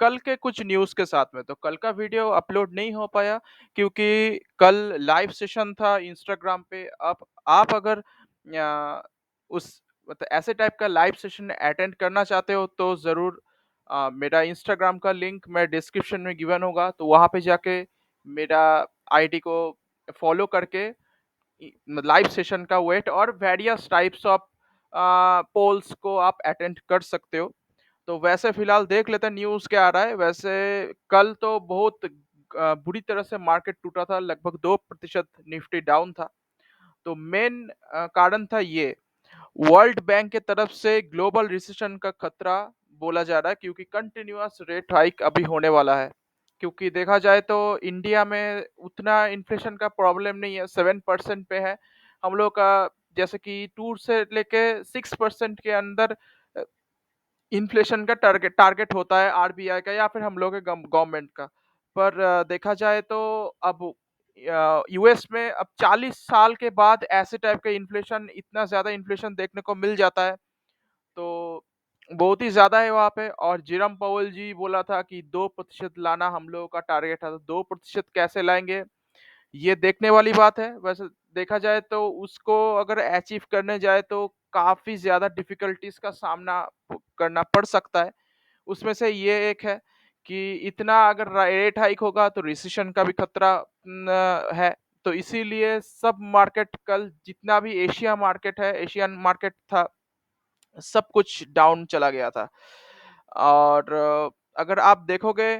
कल के कुछ न्यूज़ के साथ में। तो कल का वीडियो अपलोड नहीं हो पाया क्योंकि कल लाइव सेशन था इंस्टाग्राम पे। आप अगर उस मतलब ऐसे टाइप का लाइव सेशन अटेंड करना चाहते हो तो ज़रूर मेरा इंस्टाग्राम का लिंक मैं डिस्क्रिप्शन में गिवन होगा, तो वहाँ पे जाके मेरा आईडी को फॉलो करके लाइव सेशन का वेट और वेरियस टाइप्स ऑफ पोल्स को आप अटेंड कर सकते हो। तो वैसे फिलहाल देख लेते हैं न्यूज़ क्या आ रहा है। वैसे कल तो बहुत बुरी तरह से मार्केट टूटा था, लगभग 2% निफ्टी डाउन था। तो मेन कारण था ये, वर्ल्ड बैंक के तरफ से ग्लोबल रिसेशन का खतरा बोला जा रहा है क्योंकि कंटिन्यूअस रेट हाइक अभी होने वाला है। क्योंकि देखा जाए तो इंडिया में उतना इन्फ्लेशन का प्रॉब्लम नहीं है, 7% पे है। हम लोग का जैसे कि 2 से लेके 6% के अंदर इन्फ्लेशन का टारगेट टारगेट होता है आरबीआई का या फिर हम लोग के गवर्नमेंट का। पर देखा जाए तो अब यूएस में अब 40 साल के बाद ऐसे टाइप का इन्फ्लेशन, इतना ज़्यादा इन्फ्लेशन देखने को मिल जाता है। तो बहुत ही ज़्यादा है वहाँ पे। और जेरम पावेल जी बोला था कि 2% लाना हम लोगों का टारगेट है, तो 2% कैसे लाएँगे, ये देखने वाली बात है। वैसे देखा जाए तो उसको अगर अचीव करने जाए तो काफ़ी ज़्यादा डिफ़िकल्टीज़ का सामना करना पड़ सकता है। उसमें से ये एक है कि इतना अगर रेट हाइक होगा तो रिसेशन का भी खतरा है। तो इसीलिए सब मार्केट कल जितना भी एशियन मार्केट था, सब कुछ डाउन चला गया था। और अगर आप देखोगे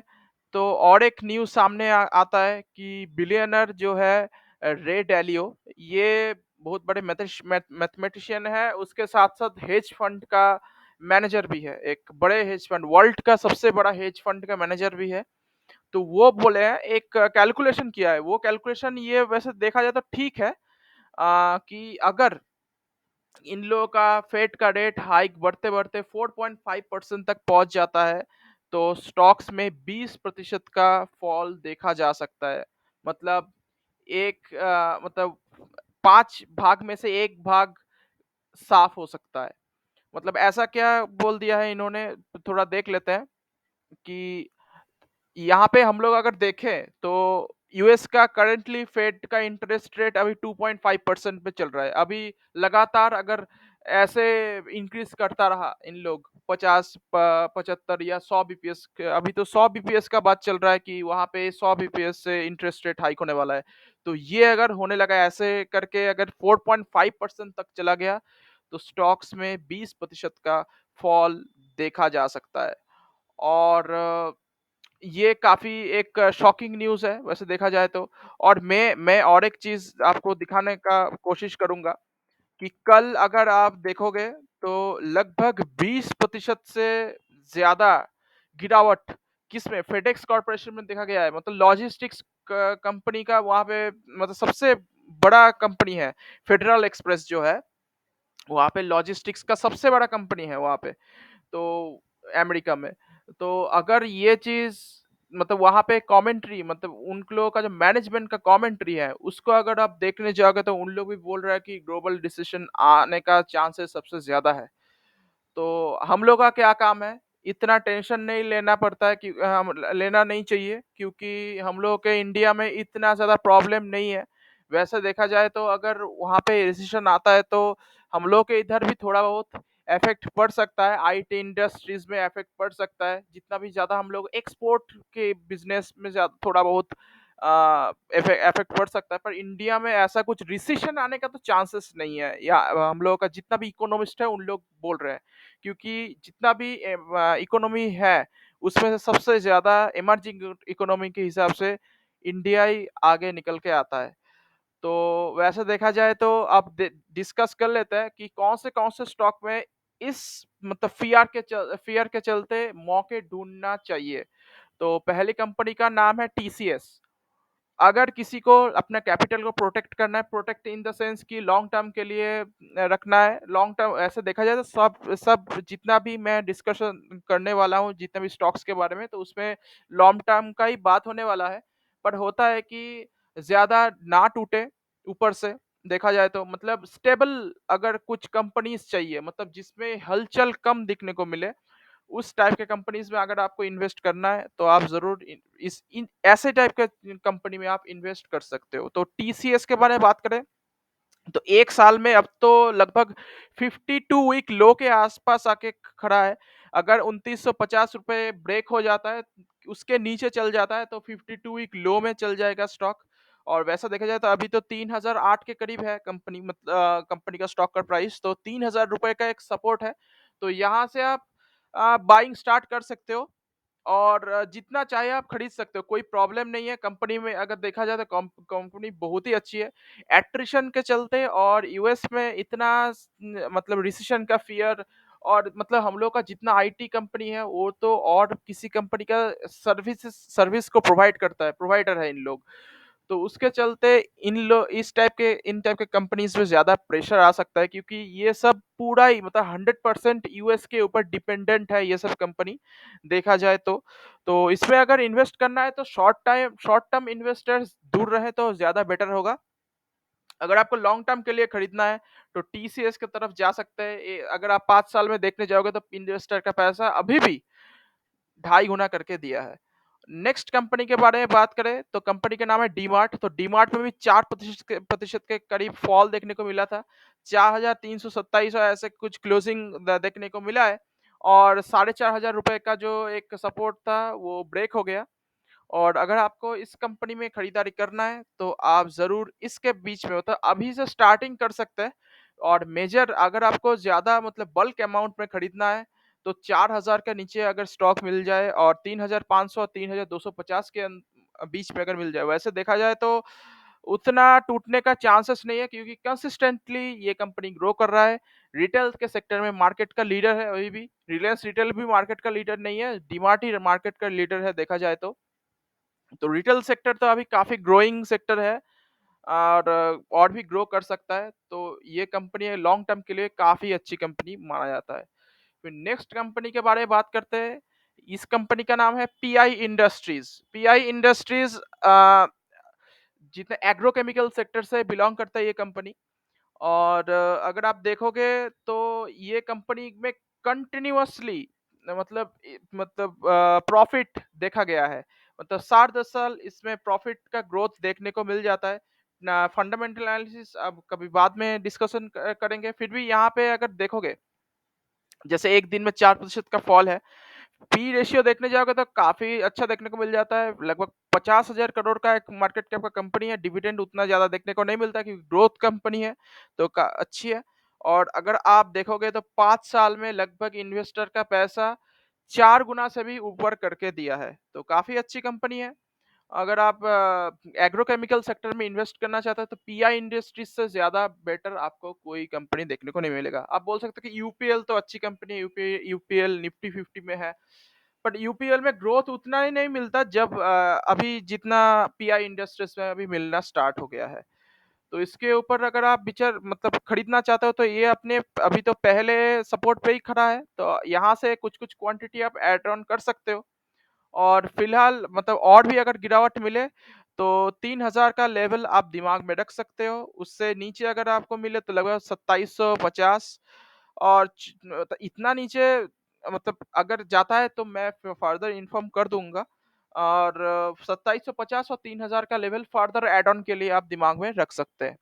तो और एक न्यूज़ सामने आता है कि बिलियनर जो है रे डालियो, ये बहुत बड़े मैथमेटिशियन है, उसके साथ-साथ हेज फंड का मैनेजर भी है। एक बड़े हेज फंड, वर्ल्ड का सबसे बड़ा हेज फंड का मैनेजर भी है। तो वो बोले हैं, एक कैलकुलेशन किया है। वो कैलकुलेशन ये वैसे देखा जाए तो ठीक है, कि अगर इन लोगों का फेड का रेट हाइक बढ़ते-बढ़ते 4.5% तक पहुँच जाता है, तो स्टॉक्स में 20% का फॉल देखा जा सकता है। मतलब मतलब 5 भाग में से 1 भाग साफ हो सकता है। मतलब ऐसा क्या बोल दिया है इन्होंने, थोड़ा देख लेते हैं कि यहाँ पे हम लोग अगर देखें तो यूएस का करंटली फेड का इंटरेस्ट रेट अभी 2.5% पे चल रहा है। अभी लगातार अगर ऐसे इंक्रीज करता रहा इन लोग 50 75 या 100 बीपीएस, अभी तो 100 बीपीएस का बात चल रहा है कि वहां पे 100 बीपीएस से इंटरेस्ट रेट हाइक होने वाला है। तो ये अगर होने लगा ऐसे करके, अगर 4.5% तक चला गया तो स्टॉक्स में 20% का फॉल देखा जा सकता है। और ये काफ़ी एक शॉकिंग न्यूज़ है वैसे देखा जाए तो। और मैं और एक चीज़ आपको दिखाने का कोशिश करूँगा कि कल अगर आप देखोगे तो लगभग 20% से ज़्यादा गिरावट किसमें, फेडेक्स कॉर्पोरेशन में देखा गया है। मतलब लॉजिस्टिक्स कंपनी का वहाँ पे, मतलब सबसे बड़ा कंपनी है फेडरल एक्सप्रेस जो है, वहाँ पे लॉजिस्टिक्स का सबसे बड़ा कंपनी है वहाँ पे, तो अमेरिका में। तो अगर ये चीज़, मतलब वहाँ पे कमेंट्री, मतलब उन लोगों का जो मैनेजमेंट का कमेंट्री है, उसको अगर आप देखने जाओगे तो उन लोग भी बोल रहा है कि ग्लोबल रिसेशन आने का चांसेस सबसे ज़्यादा है। तो हम लोग का क्या काम है? इतना टेंशन नहीं लेना पड़ता है कि हम लेना नहीं चाहिए, क्योंकि हम लोग के इंडिया में इतना ज़्यादा प्रॉब्लम नहीं है। वैसे देखा जाए तो अगर वहाँ पे रिसेशन आता है तो हम लोग के इधर भी थोड़ा बहुत इफ़ेक्ट पड़ सकता है, आईटी इंडस्ट्रीज़ में इफ़ेक्ट पड़ सकता है। जितना भी ज़्यादा हम लोग एक्सपोर्ट के बिज़नेस में थोड़ा बहुत इफ़ेक्ट पड़ सकता है। पर इंडिया में ऐसा कुछ रिसेशन आने का तो चांसेस नहीं है, या हम लोगों का जितना भी इकोनॉमिस्ट है उन लोग बोल रहे हैं। क्योंकि जितना भी इकोनॉमी है, उसमें से सबसे ज़्यादा इमर्जिंग इकोनॉमी के हिसाब से इंडिया ही आगे निकल के आता है। तो वैसे देखा जाए तो अब डिस्कस कर लेते हैं कि कौन से स्टॉक में इस मतलब फियर के चलते मौके ढूंढना चाहिए। तो पहली कंपनी का नाम है टीसीएस। अगर किसी को अपना कैपिटल को प्रोटेक्ट करना है, प्रोटेक्ट इन द सेंस कि लॉन्ग टर्म के लिए रखना है, लॉन्ग टर्म ऐसे देखा जाए तो सब सब जितना भी मैं डिस्कशन करने वाला हूँ, जितने भी स्टॉक्स के बारे में, तो उसमें लॉन्ग टर्म का ही बात होने वाला है। पर होता है कि ज़्यादा ना टूटे ऊपर से, देखा जाए तो मतलब स्टेबल अगर कुछ कंपनीज़ चाहिए, मतलब जिसमें हलचल कम दिखने को मिले, उस टाइप के कंपनीज़ में अगर आपको इन्वेस्ट करना है, तो आप ज़रूर इन इस इन ऐसे टाइप के कंपनी में आप इन्वेस्ट कर सकते हो। तो टीसीएस के बारे में बात करें, तो 1 साल में अब तो लगभग 52 वीक लो के आस-पास आके खड़ा है। अगर ₹2950 ब्रेक हो जाता है, उसके नीचे चल जाता है, तो 52 वीक लो में चल जाएगा स्टॉक। और वैसा देखा जाए तो अभी तो 3008 के करीब है कंपनी का स्टॉक का प्राइस, तो ₹3000 का एक सपोर्ट है। तो यहाँ से आप बाइंग स्टार्ट कर सकते हो। और जितना चाहे आप खरीद सकते हो, कोई प्रॉब्लम नहीं है कंपनी में। अगर देखा जाए तो कंपनी बहुत ही अच्छी है। एट्रिशन के चलते और यूएस में इतना मतलब रिसेशन का फ़ियर, और मतलब हम लोग का जितना आईटी कंपनी है, वो तो और किसी कंपनी का सर्विस को प्रोवाइड करता है, प्रोवाइडर है इन लोग। तो उसके चलते इन टाइप के कंपनीज़ पे ज़्यादा प्रेशर आ सकता है, क्योंकि ये सब पूरा ही मतलब 100% यूएस के ऊपर डिपेंडेंट है ये सब कंपनी, देखा जाए तो। तो इसमें अगर इन्वेस्ट करना है तो शॉर्ट टर्म इन्वेस्टर्स दूर रहें तो ज़्यादा बेटर होगा। अगर आपको लॉन्ग टर्म के लिए खरीदना है, तो टीसीएस की तरफ जा सकते हैं। अगर आप 5 साल में देखने जाओगे तो इन्वेस्टर का पैसा अभी भी ढाई गुना करके दिया है। नेक्स्ट कंपनी के बारे में बात करें, तो कंपनी का नाम है डीमार्ट। तो डीमार्ट में भी 4% के करीब फॉल देखने को मिला था। 4327 ऐसे कुछ क्लोजिंग देखने को मिला है, और ₹4500 का जो एक सपोर्ट था वो ब्रेक हो गया। और अगर आपको इस कंपनी में खरीदारी करना है, तो आप ज़रूर इसके बीच में मतलब अभी से स्टार्टिंग कर सकते हैं। और मेजर अगर आपको ज़्यादा मतलब बल्क अमाउंट में खरीदना है, तो 4000 के नीचे अगर स्टॉक मिल जाए और 3500 3250 के बीच में अगर मिल जाए, वैसे देखा जाए तो उतना टूटने का चांसेस नहीं है, क्योंकि कंसिस्टेंटली ये कंपनी ग्रो कर रहा है। रिटेल के सेक्टर में मार्केट का लीडर है अभी भी। रिलायंस रिटेल भी मार्केट का लीडर नहीं है, डीमार्ट ही मार्केट का लीडर है देखा जाए तो। तो रिटेल सेक्टर तो अभी काफ़ी ग्रोइंग सेक्टर है, और भी ग्रो कर सकता है। तो ये कंपनी लॉन्ग टर्म के लिए काफ़ी अच्छी कंपनी माना जाता है। फिर नेक्स्ट कंपनी के बारे में बात करते हैं। इस कंपनी का नाम है पीआई इंडस्ट्रीज़। पीआई इंडस्ट्रीज़ जितने एग्रोकेमिकल सेक्टर से बिलॉन्ग करता है ये कंपनी। और अगर आप देखोगे तो ये कंपनी में कंटिन्यूअसली प्रॉफिट देखा गया है। मतलब 60-10 साल इसमें प्रॉफिट का ग्रोथ देखने को मिल जाता है। ना फंडामेंटल एनालिसिस अब कभी बाद में डिस्कशन करेंगे। फिर भी यहाँ पे अगर देखोगे, जैसे एक दिन में 4% का फॉल है। पी रेशियो देखने जाओगे तो काफ़ी अच्छा देखने को मिल जाता है। लगभग 50,000 करोड़ का एक मार्केट कैप का कंपनी है। डिविडेंड उतना ज़्यादा देखने को नहीं मिलता, क्योंकि ग्रोथ कंपनी है, तो का अच्छी है। और अगर आप देखोगे तो 5 साल में लगभग इन्वेस्टर का पैसा 4 गुना से भी ऊपर करके दिया है। तो काफ़ी अच्छी कंपनी है। अगर आप एग्रोकेमिकल सेक्टर में इन्वेस्ट करना चाहते हो, तो पीआई इंडस्ट्रीज से ज़्यादा बेटर आपको कोई कंपनी देखने को नहीं मिलेगा। आप बोल सकते हो कि यूपीएल तो अच्छी कंपनी है, यूपीएल निफ्टी 50 में है। बट यूपीएल में ग्रोथ उतना ही नहीं मिलता, जब अभी जितना पीआई इंडस्ट्रीज में अभी मिलना स्टार्ट हो गया है। तो इसके ऊपर अगर आप विचार मतलब खरीदना चाहते हो, तो ये अपने अभी तो पहले सपोर्ट पे ही खड़ा है, तो यहाँ से कुछ-कुछ क्वांटिटी आप ऐड ऑन कर सकते हो। और फिलहाल मतलब और भी अगर गिरावट मिले, तो 3000 का लेवल आप दिमाग में रख सकते हो। उससे नीचे अगर आपको मिले तो लगभग 2750, और इतना नीचे मतलब अगर जाता है तो मैं फर्दर इन्फॉर्म कर दूँगा। और 2750 और 3000 का लेवल फर्दर ऐड ऑन के लिए आप दिमाग में रख सकते हैं।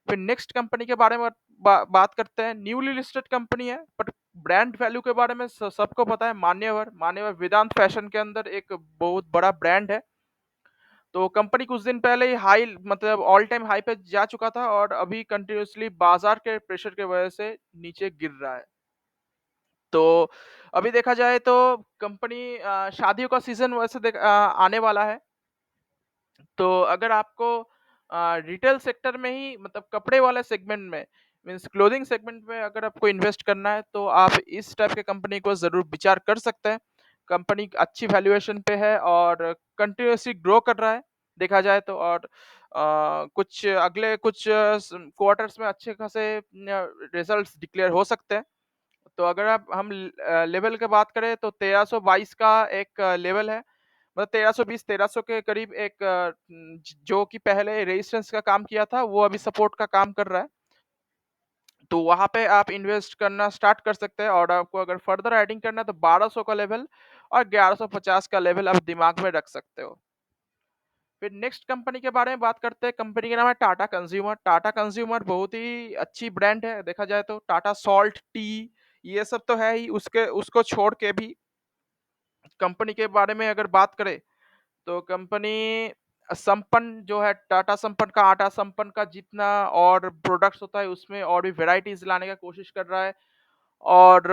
फिर नेक्स्ट कंपनी के बारे में बात करते हैं। न्यूली लिस्टेड कंपनी है, बट ब्रांड वैल्यू के बारे में सबको पता है। मान्यवर मान्यवर वेदांत फैशन के अंदर एक बहुत बड़ा ब्रांड है। तो कंपनी कुछ दिन पहले ही हाई मतलब ऑल टाइम हाई पे जा चुका था, और अभी कंटिन्यूअसली बाजार के प्रेशर की वजह से नीचे गिर रहा है। तो अभी देखा जाए तो कंपनी शादियों का सीजन वैसे आने वाला है। तो अगर आपको रिटेल सेक्टर में ही मतलब कपड़े वाले सेगमेंट में, मीन्स क्लोथिंग सेगमेंट में अगर आपको इन्वेस्ट करना है, तो आप इस टाइप के कंपनी को ज़रूर विचार कर सकते हैं। कंपनी अच्छी वैल्यूएशन पे है और कंटिन्यूअसली ग्रो कर रहा है, देखा जाए तो। और कुछ अगले कुछ क्वार्टर्स में अच्छे खासे रिजल्ट्स डिक्लेयर हो सकते हैं। तो अगर आप हम लेवल की बात करें, तो 1322 का एक लेवल है। मतलब 1320 1300 के करीब एक जो कि पहले रेजिस्टेंस का काम किया था, वो अभी सपोर्ट का काम कर रहा है। तो वहाँ पे आप इन्वेस्ट करना स्टार्ट कर सकते हैं और आपको अगर फर्दर एडिंग करना है तो 1200 का लेवल और 1150 का लेवल आप दिमाग में रख सकते हो। फिर नेक्स्ट कंपनी के बारे में बात करते हैं, कंपनी का नाम है टाटा कंज्यूमर। टाटा कंज्यूमर बहुत ही अच्छी ब्रांड है, देखा जाए तो टाटा सॉल्ट, टी ये सब तो है ही, उसके उसको छोड़ के भी कंपनी के बारे में अगर बात करें तो कंपनी संपन्न जो है, टाटा संपन्न का आटा, संपन्न का जितना और प्रोडक्ट्स होता है उसमें और भी वैराइटीज लाने का कोशिश कर रहा है। और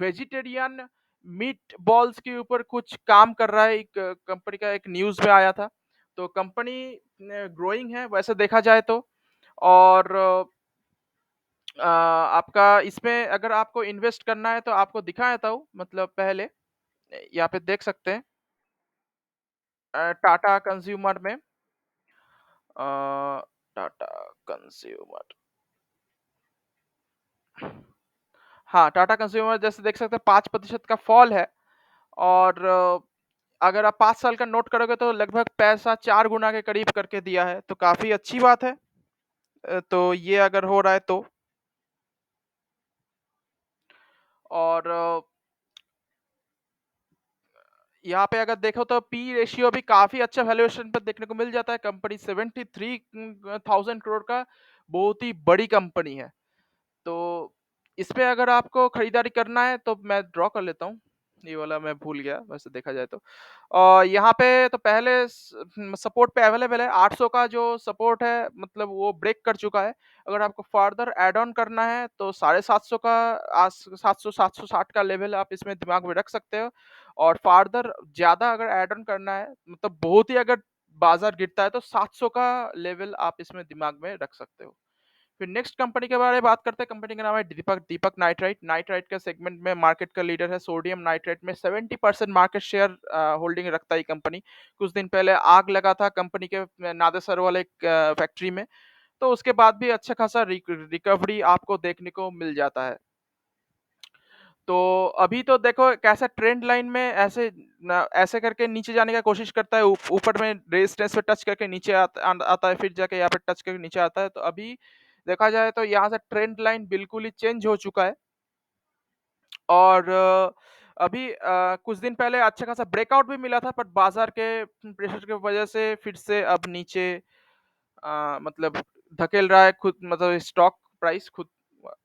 वेजिटेरियन मीट बॉल्स के ऊपर कुछ काम कर रहा है, एक कंपनी का एक न्यूज़ में आया था। तो कंपनी ग्रोइंग है वैसे देखा जाए तो। और आपका इसमें अगर आपको इन्वेस्ट करना है तो आपको दिखाया था वो, मतलब पहले यहाँ पे देख सकते हैं टाटा कंज्यूमर में। अ, टाटा कंज्यूमर, हाँ, टाटा कंज्यूमर जैसे देख सकते हैं 5% का फॉल है। और अगर आप 5 साल का नोट करोगे तो लगभग पैसा 4 गुना के करीब करके दिया है, तो काफ़ी अच्छी बात है। तो ये अगर हो रहा है तो। और यहाँ पे अगर देखो तो पी रेशियो भी काफ़ी अच्छा वैल्यूएशन पर देखने को मिल जाता है। कंपनी 73,000 करोड़ का बहुत ही बड़ी कंपनी है। तो इसमें अगर आपको खरीदारी करना है तो मैं ड्रॉ कर लेता हूँ। ये वाला मैं भूल गया वैसे देखा जाए तो। यहाँ पे तो पहले सपोर्ट पे अवेलेबल है, 800 का जो सपोर्ट है मतलब वो ब्रेक कर चुका है। अगर आपको फर्दर ऐड ऑन करना है तो 750 का 700-760 का लेवल आप इसमें दिमाग में रख सकते हो। और फर्दर ज़्यादा अगर ऐड ऑन करना है, मतलब बहुत ही अगर बाज़ार गिरता है तो 700 का लेवल आप इसमें दिमाग में रख सकते हो। फिर नेक्स्ट कंपनी के बारे में बात करते हैं, कंपनी का नाम है दीपक दीपक नाइट्राइट। नाइट्राइट के सेगमेंट में मार्केट का लीडर है, सोडियम नाइट्राइट में 70% मार्केट शेयर होल्डिंग रखता है ये कंपनी। कुछ दिन पहले आग लगा था कंपनी के नादेसर वाले फैक्ट्री में, तो उसके बाद भी अच्छा खासा रिकवरी आपको देखने को मिल जाता है। तो अभी तो देखो कैसा ट्रेंड लाइन में ऐसे करके नीचे जाने का कोशिश करता है, ऊपर में रेजिस्टेंस पे टच करके नीचे आता है, फिर जाके यहाँ पे टच करके नीचे आता है। तो अभी देखा जाए तो यहाँ से ट्रेंड लाइन बिल्कुल ही चेंज हो चुका है। और अभी कुछ दिन पहले अच्छा खासा ब्रेकआउट भी मिला था, पर बाजार के प्रेशर की वजह से फिर से अब नीचे मतलब धकेल रहा है खुद, मतलब स्टॉक प्राइस खुद।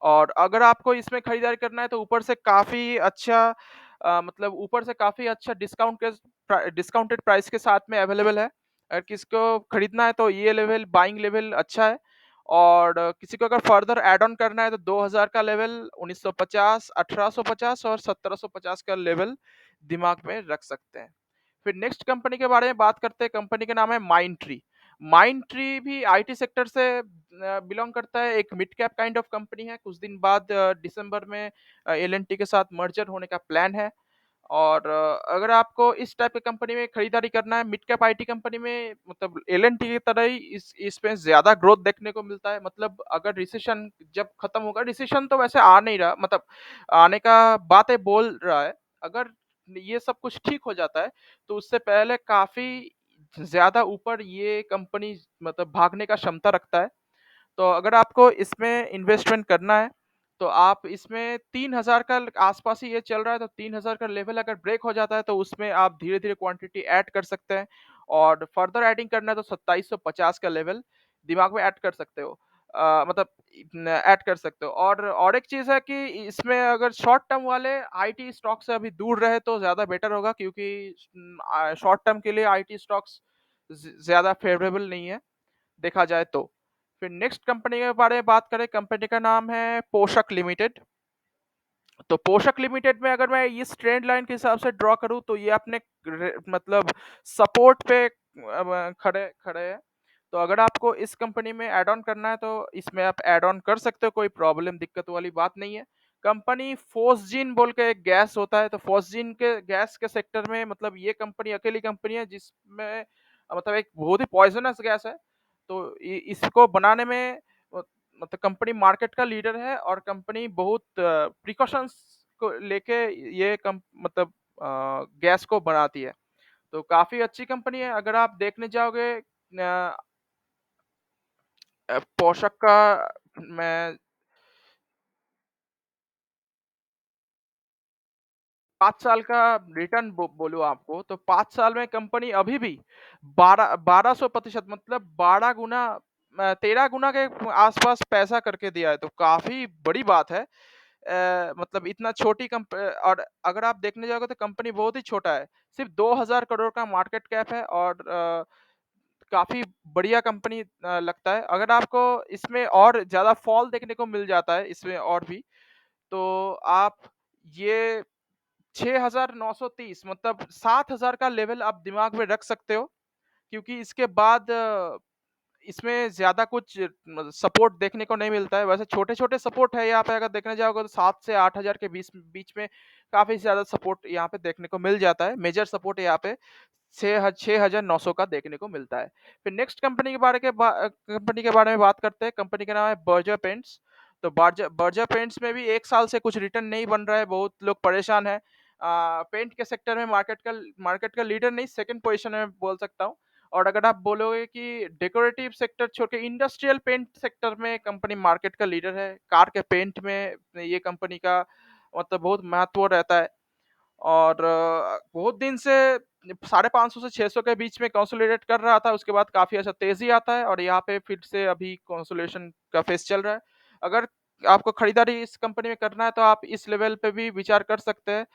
और अगर आपको इसमें खरीदारी करना है तो ऊपर से काफ़ी अच्छा मतलब ऊपर से काफ़ी अच्छा डिस्काउंटेड प्राइस के साथ में अवेलेबल है। अगर किसी को खरीदना है तो ये लेवल बाइंग लेवल अच्छा है। और किसी को अगर फर्दर ऐड ऑन करना है तो 2000 का लेवल, 1950, 1850 और 1750 का लेवल दिमाग में रख सकते हैं। फिर नेक्स्ट कंपनी के बारे में बात करते हैं, कंपनी का नाम है माइंडट्री। माइंडट्री भी आईटी सेक्टर से बिलॉन्ग करता है, एक mid cap kind of company है। कुछ दिन बाद दिसंबर में एल&टी के साथ मर्जर होने का प्लान है। और अगर आपको इस टाइप की कंपनी में खरीदारी करना है, मिड कैप आईटी कंपनी में, मतलब एल&टी की तरह ही इस इसमें ज़्यादा ग्रोथ देखने को मिलता है। मतलब अगर रिसेशन जब खत्म होगा, रिसेशन तो वैसे आ नहीं रहा, मतलब आने का बातें बोल रहा है। अगर ये सब कुछ ठीक हो जाता है, तो उससे पहले काफ़ी ज़्यादा ऊपर ये कंपनी मतलब भागने का क्षमता रखता है। तो अगर आपको इसमें इन्वेस्टमेंट करना है, तो आप इसमें 3000 का आसपास ही ये चल रहा है, तो 3000 का लेवल अगर ब्रेक हो जाता है, तो उसमें आप धीरे-धीरे क्वांटिटी ऐड कर सकते हैं। और फर्दर ऐडिंग करना है तो 2750 का लेवल दिमाग में ऐड कर सकते हो। मतलब ऐड कर सकते हो। और एक चीज़ है कि इसमें अगर शॉर्ट टर्म वाले आईटी स्टॉक से अभी दूर रहे तो ज़्यादा बेटर होगा, क्योंकि शॉर्ट टर्म के लिए आईटी स्टॉक्स ज़्यादा फेवरेबल नहीं है, देखा जाए तो। फिर नेक्स्ट कंपनी के बारे में बात करें, कंपनी का नाम है पोषक लिमिटेड। तो पोषक लिमिटेड में अगर मैं इस ट्रेंड लाइन के हिसाब से ड्रॉ करूं तो ये अपने मतलब सपोर्ट पे खड़े खड़े हैं। तो अगर आपको इस कंपनी में ऐड ऑन करना है तो इसमें आप ऐड ऑन कर सकते हो, कोई प्रॉब्लम दिक्कत वाली बात नहीं है। कंपनी फोस्जिन बोल के एक गैस होता है, तो फोस्जिन के गैस के सेक्टर में, मतलब ये कंपनी अकेली कंपनी है जिसमें मतलब एक बहुत ही पॉइजनस गैस है। तो इसको बनाने में मतलब कंपनी मार्केट का लीडर है, और कंपनी बहुत प्रिकॉशंस को लेके ये मतलब गैस को बनाती है। तो काफ़ी अच्छी कंपनी है। अगर आप देखने जाओगे पोषक का, मैं 5 साल का रिटर्न बोलूँ आपको तो 5 साल में कंपनी अभी भी 1200% मतलब 12 गुना 13 गुना के आस-पास पैसा करके दिया है, तो काफ़ी बड़ी बात है। मतलब इतना छोटी और अगर आप देखने जाओगे तो कंपनी बहुत ही छोटा है। सिर्फ़ 2000 करोड़ का मार्केट कैप है और काफ़ी बढ़िया कंपनी लगता है। अगर आपको इसमें और ज़्यादा फॉल देखने को मिल जाता है इसमें और भी, तो आप ये 6930 मतलब 7000 का लेवल आप दिमाग में रख सकते हो, क्योंकि इसके बाद इसमें ज़्यादा कुछ सपोर्ट देखने को नहीं मिलता है। वैसे छोटे-छोटे सपोर्ट है यहाँ पे, अगर देखने जाओगे तो 7 से 8000 के बीच में काफ़ी ज़्यादा सपोर्ट यहाँ पे देखने को मिल जाता है। मेजर सपोर्ट यहाँ पे 6900 का देखने को मिलता है। फिर नेक्स्ट कंपनी के बारे में बात करते हैं। कंपनी का नाम है बर्जर पेंट्स। तो बर्जर पेंट्स में भी 1 साल से कुछ रिटर्न नहीं बन रहा है, बहुत लोग परेशान हैं। पेंट के सेक्टर में मार्केट का लीडर नहीं, सेकंड पोज़ीशन में बोल सकता हूँ। और अगर आप बोलोगे कि डेकोरेटिव सेक्टर छोड़ के इंडस्ट्रियल पेंट सेक्टर में कंपनी मार्केट का लीडर है। कार के पेंट में ये कंपनी का मतलब बहुत महत्व रहता है। और बहुत दिन से 550 से 600 के बीच में कंसोलिडेट कर रहा था, उसके बाद काफ़ी अच्छा तेज़ी आता है और यहाँ पे फिर से अभी कंसोलिडेशन का फ़ेज़ चल रहा है। अगर आपको खरीदारी इस कंपनी में करना है तो आप इस लेवल पे भी विचार कर सकते हैं।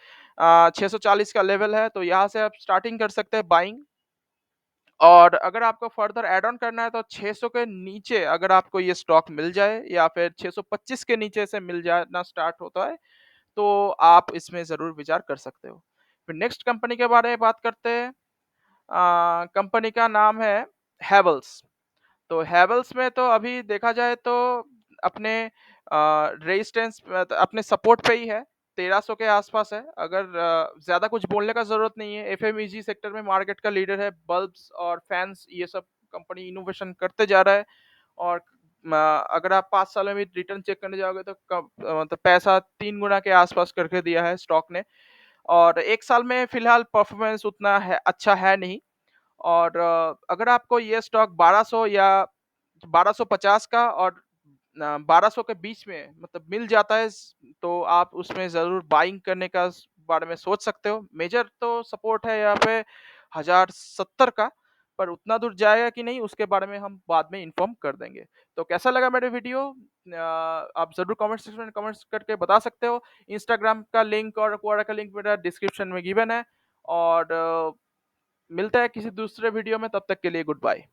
640 का लेवल है, तो यहाँ से आप स्टार्टिंग कर सकते हैं बाइंग। और अगर आपको फर्दर ऐड ऑन करना है तो 600 के नीचे अगर आपको ये स्टॉक मिल जाए या फिर 625 के नीचे से मिल जाना स्टार्ट होता है, तो आप इसमें ज़रूर विचार कर सकते हो। फिर नेक्स्ट कंपनी के बारे में बात करते हैं। कंपनी का नाम है हैवेल्स। तो हैवेल्स में तो अभी देखा जाए तो अपने रेजिस्टेंस अपने सपोर्ट पे ही है, 1300 के आसपास है। अगर ज़्यादा कुछ बोलने का ज़रूरत नहीं है, एफएमईजी सेक्टर में मार्केट का लीडर है, बल्ब्स और फैन्स ये सब कंपनी इनोवेशन करते जा रहा है। और अगर आप 5 सालों में रिटर्न चेक करने जाओगे तो मतलब पैसा 3 गुना के आसपास करके दिया है स्टॉक ने। और 1 साल में फिलहाल परफॉर्मेंस उतना है अच्छा है नहीं। और अगर आपको ये स्टॉक 1200 या 1250 का और 1200 के बीच में मतलब मिल जाता है तो आप उसमें ज़रूर बाइंग करने का बारे में सोच सकते हो। मेजर तो सपोर्ट है यहाँ पे 1070 का, पर उतना दूर जाएगा कि नहीं उसके बारे में हम बाद में इन्फॉर्म कर देंगे। तो कैसा लगा मेरा वीडियो? आप ज़रूर कमेंट सेक्शन में कमेंट्स करके बता सकते हो। इंस्टाग्राम का लिंक और क्वोरा का लिंक मेरा डिस्क्रिप्शन में गिवन है। और मिलते हैं किसी दूसरे वीडियो में, तब तक के लिए गुड बाय।